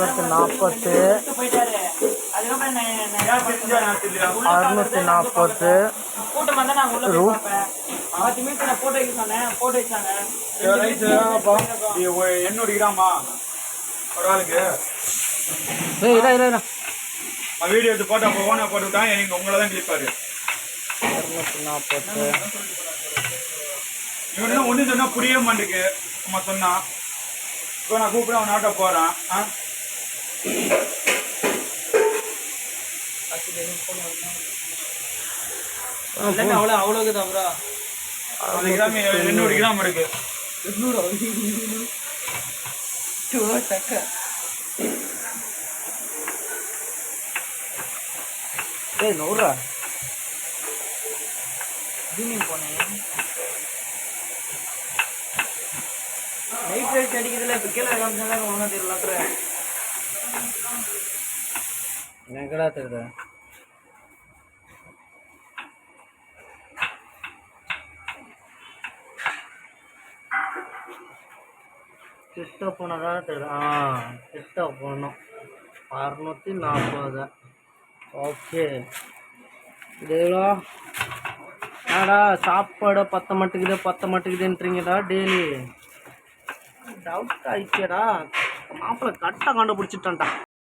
640 எண்ணூறு ஒரு ஆளுக்கு வீடியோ எடுத்து போட்டோ ஓனா போட்டுவிட்டான். நீங்க உங்களை தான் கிளிப்பாரு. 240 இவனு ஒண்ணு சொன்னா புரிய மாட்டேங்குது. சும்மா சொன்னா இப்போ நான் கூப்பிட அவன் நாட்ட போறான். அவ்வளவு கிராம் 800 கிராம் இருக்கு. 100 போனேன். நைட் ரைட் அடிக்கிறதுல இப்போ கீழே காமிச்சா ஒன்றா தெரியல. எங்கடா தெரியுது? கிட்ட போனதாக தெரியுது. கிட்ட போனோம். 640. ஓகே. இது எவ்வளோ? என்னடா சாப்பாடு பத்த மாட்டேங்குதுன்றீங்கடா டெய்லி. டவுட் ஆயிடுச்சேடா. மாப்பிள்ளை கரெக்டாக கண்டுபிடிச்சிட்டான்டா.